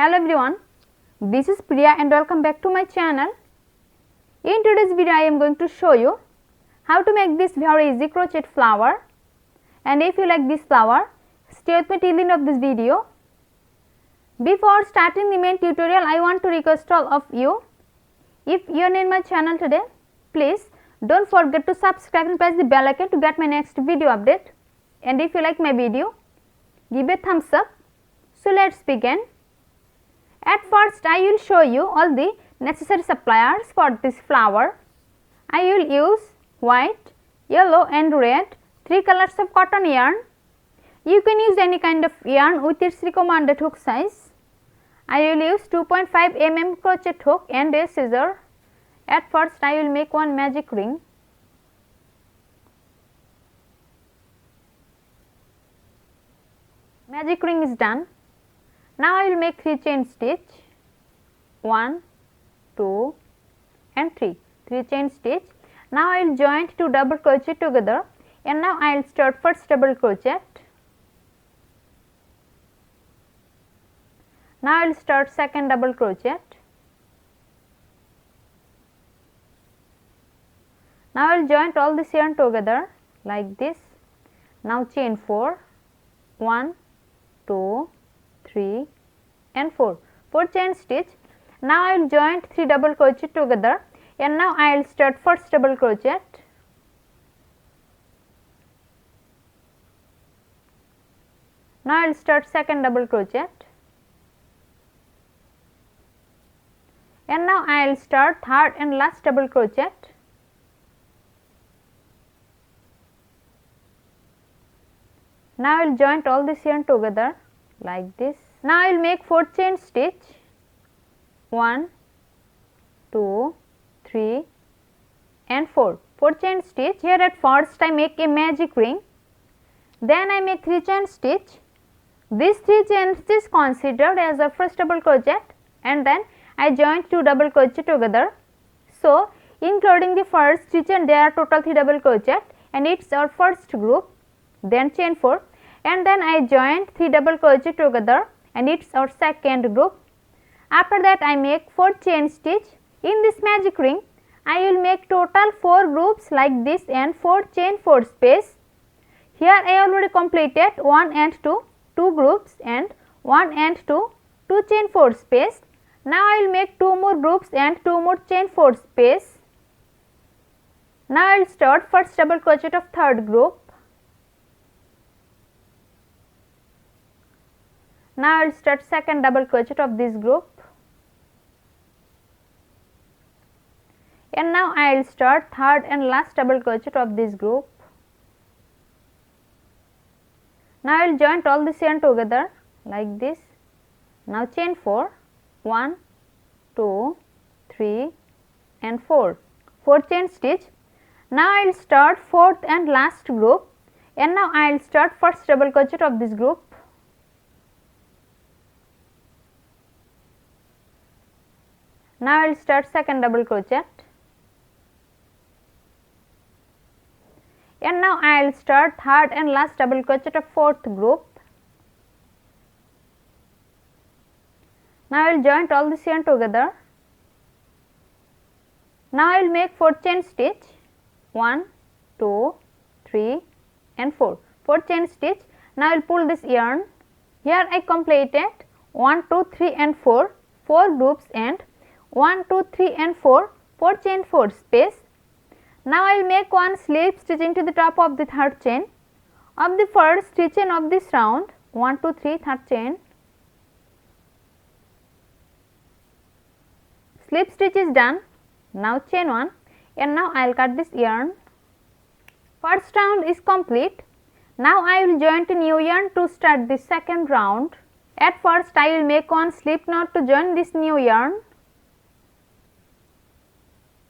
Hello everyone, this is Priya and welcome back to my channel. In today's video I am going to show you how to make this very easy crochet flower, and if you like this flower, stay with me till the end of this video. Before starting the main tutorial, I want to request all of you, if you are new in my channel today, please don't forget to subscribe and press the bell icon to get my next video update, and if you like my video, give a thumbs up. So let's begin. At first I will show you all the necessary supplies for this flower. I will use white, yellow and red, 3 colors of cotton yarn. You can use any kind of yarn with its recommended hook size. I will use 2.5 mm crochet hook and a scissor. At first I will make one magic ring. Magic ring is done. Now I will make 3 chain stitch, 1, 2 and 3 chain stitch. Now I will join 2 double crochet together, and now I will start first double crochet. Now I will start second double crochet. Now I will join all this yarn together like this. Now chain 4, 1, 2, 3 and 4 chain stitch. Now I will join 3 double crochet together, and now I will start first double crochet. Now I will start second double crochet, and now I will start third and last double crochet. Now I will join all this yarn together like this. Now I will make 4 chain stitch, 1, 2, 3 and 4 chain stitch. Here at first I make a magic ring, then I make 3 chain stitch. These 3 chain stitch considered as a first double crochet, and then I join 2 double crochet together. So including the first 3 chain, there are total 3 double crochet, and it is our first group. Then chain 4, and then I joined 3 double crochet together, and it is our second group. After that I make 4 chain stitch. In this magic ring I will make total 4 groups like this and 4 chain 4 space. Here I already completed 1 and 2 groups, and 1 and 2 chain 4 space. Now I will make 2 more groups and 2 more chain 4 space. Now I will start first double crochet of third group. Now I will start second double crochet of this group, and now I will start third and last double crochet of this group. Now I will join all this yarn together like this. Now chain 4, 1, 2, 3 and 4 chain stitch. Now I will start fourth and last group, and now I will start first double crochet of this group. Now I will start second double crochet, and now I will start third and last double crochet of fourth group. Now I will join all this yarn together. Now I will make 4 chain stitch, 1, 2, 3 and 4 chain stitch. Now I will pull this yarn. Here I completed 1, 2, 3 and 4 groups, and 1, 2, 3 and 4 chain 4 space. Now I will make one slip stitch into the top of the third chain of the first 3 chain of this round. 1, 2, 3 third chain. Slip stitch is done. Now chain 1, and now I will cut this yarn. First round is complete. Now I will join a new yarn to start the second round. At first I will make one slip knot to join this new yarn.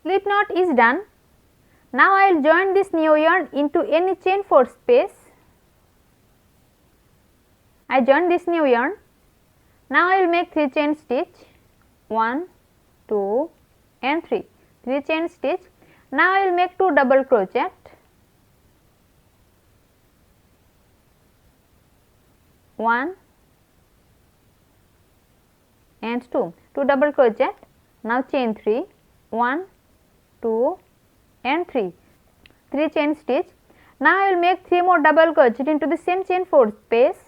Slip knot is done. Now I will join this new yarn into any chain 4 space. I join this new yarn. Now I will make 3 chain stitch, 1, 2 and 3 chain stitch. Now I will make 2 double crochet. 1, and 2 double crochet. Now chain 3, 1, 2 and 3 chain stitch. Now I will make 3 more double crochet into the same chain 4 space.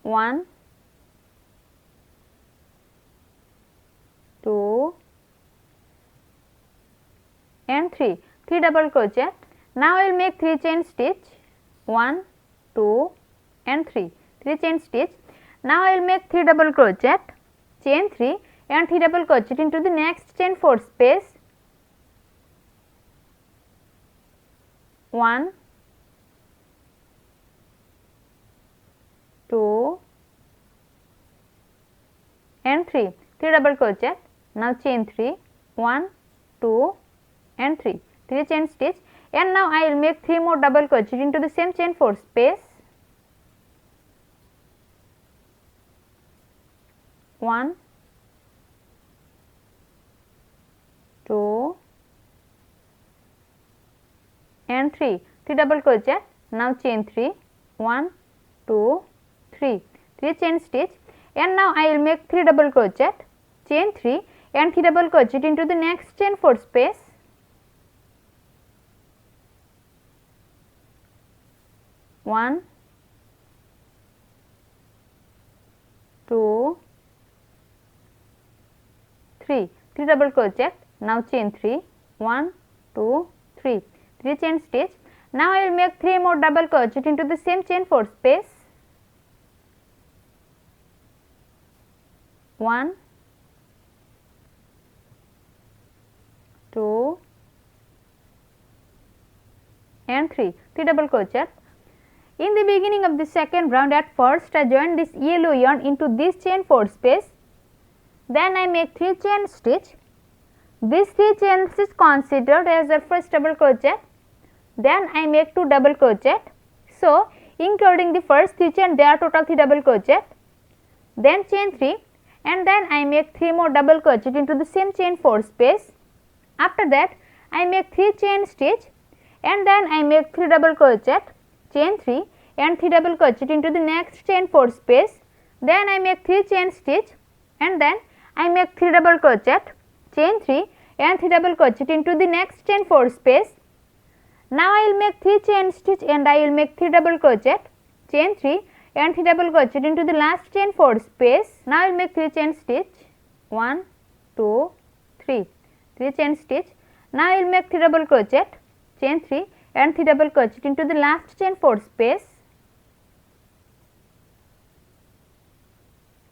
1, 2 and 3 double crochet. Now I will make 3 chain stitch, 1, 2 and 3 chain stitch. Now I will make 3 double crochet, chain 3 and 3 double crochet into the next chain 4 space. 1, 2 and 3 double crochet. Now chain 3, 1, 2 and 3 chain stitch, and now I will make 3 more double crochet into the same chain 4 space. 1, 2 and 3 double crochet. Now chain 3, 1, 2, 3 chain stitch, and now I will make 3 double crochet, chain 3 and 3 double crochet into the next chain 4 space. 1, 2, 3 double crochet. Now chain 3, 1, 2, 3 chain stitch. Now I will make 3 more double crochet into the same chain 4 space. 1, 2 and 3 double crochet. In the beginning of the second round, at first I join this yellow yarn into this chain 4 space, then I make 3 chain stitch. These 3 chains is considered as the first double crochet. Then I make 2 double crochet. So including the first 3 chain, there are total 3 double crochet. Then chain 3 and then I make 3 more double crochet into the same chain 4 space. After that I make 3 chain stitch and then I make 3 double crochet, chain 3 and 3 double crochet into the next chain 4 space. Then I make 3 chain stitch and then I make 3 double crochet, chain 3 and 3 double crochet into the next chain 4 space. Now I will make 3 chain stitch and I will make 3 double crochet, chain 3 and 3 double crochet into the last chain 4 space. Now I will make 3 chain stitch, 1, 2, 3 chain stitch. Now I will make 3 double crochet, chain 3 and 3 double crochet into the last chain 4 space.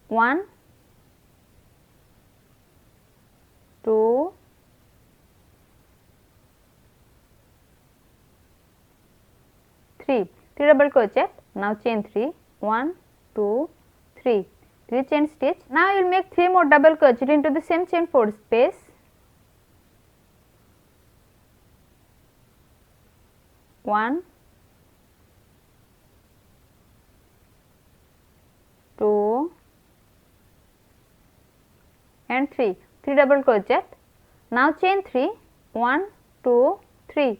1, 2, 3 double crochet. Now chain 3, 1, 2, 3 chain stitch. Now I will make 3 more double crochet into the same chain 4 space. 1, 2 and 3 double crochet. Now chain 3, 1, 2, 3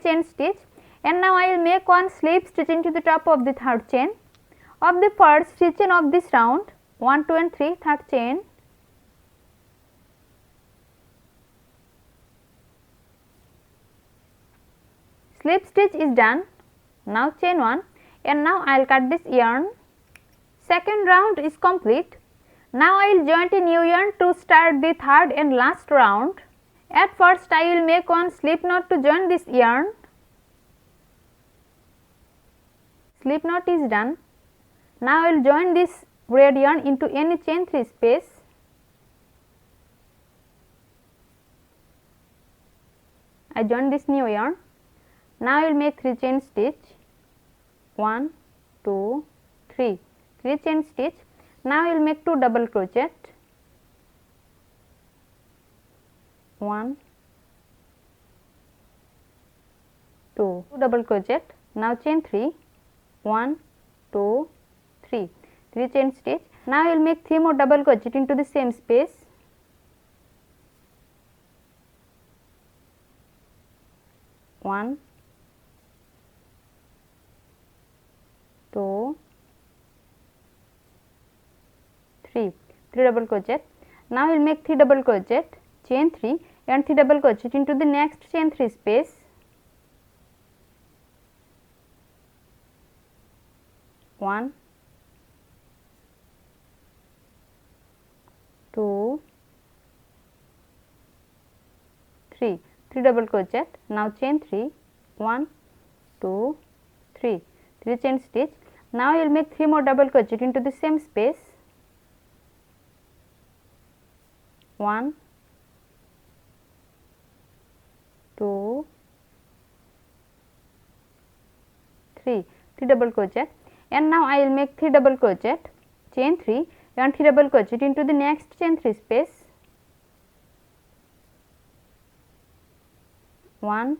chain stitch, and now I will make one slip stitch into the top of the third chain of the first 3 chain of this round, 1, 2 and 3 third chain. Slip stitch is done. Now chain 1 and now I will cut this yarn. Second round is complete. Now I will join a new yarn to start the third and last round. At first I will make one slip knot to join this yarn. Slip knot is done. Now I will join this red yarn into any chain 3 space. I join this new yarn. Now I will make 3 chain stitch, 1, 2, 3 chain stitch. Now I will make 2 double crochet, 1, 2 double crochet. Now chain 3, 1, 2, 3 chain stitch. Now I will make 3 more double crochet into the same space. 1, 2, 3, 3 double crochet. Now we will make 3 double crochet, chain 3 and 3 double crochet into the next chain 3 space. 1, 2, 3, 3 double crochet. Now chain 3, 1, 2, 3, 3 chain stitch. Now you will make 3 more double crochet into the same space. 1, 2, 3, 3 double crochet, and now I will make 3 double crochet, chain 3 and 3 double crochet into the next chain 3 space. 1,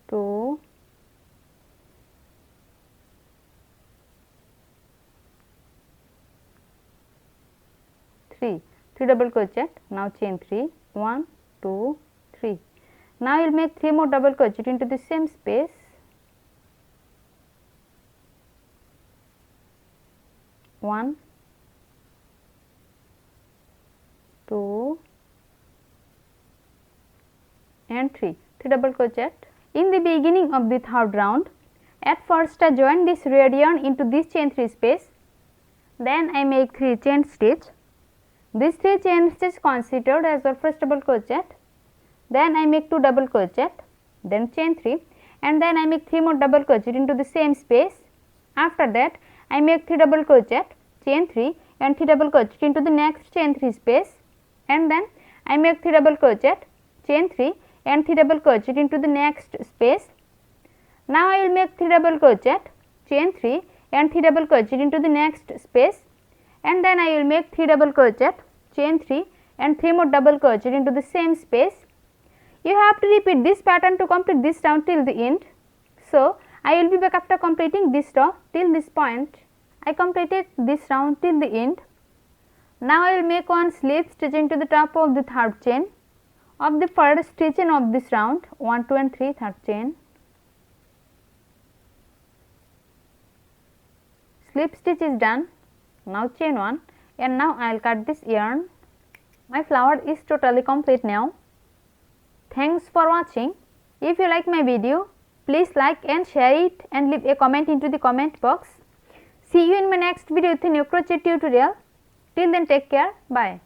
2, 3, 3 double crochet. Now chain 3, 1, 2, 3. Now you will make 3 more double crochet into the same space. 1, 2 and 3, 3 double crochet. In the beginning of the third round, at first I join this red yarn into this chain 3 space, then I make 3 chain stitch. These 3 chain stitch considered as our first double crochet, then I make 2 double crochet, then chain 3 and then I make 3 more double crochet into the same space. After that I make 3 double crochet, chain 3 and 3 double crochet into the next chain 3 space, and then I make 3 double crochet, chain 3 and 3 double crochet into the next space. Now I will make 3 double crochet, chain 3 and 3 double crochet into the next space, and then I will make 3 double crochet, chain 3 and 3 more double crochet into the same space. You have to repeat this pattern to complete this round till the end. So, I will be back after completing this row till this point. I completed this round till the end. Now, I will make one slip stitch into the top of the third chain of the first chain of this round, 1, 2 and 3 third chain. Slip stitch is done. Now chain 1 and now I will cut this yarn. My flower is totally complete now. Thanks for watching. If you like my video, please like and share it and leave a comment into the comment box. See you in my next video with a new crochet tutorial. Till then, take care. Bye.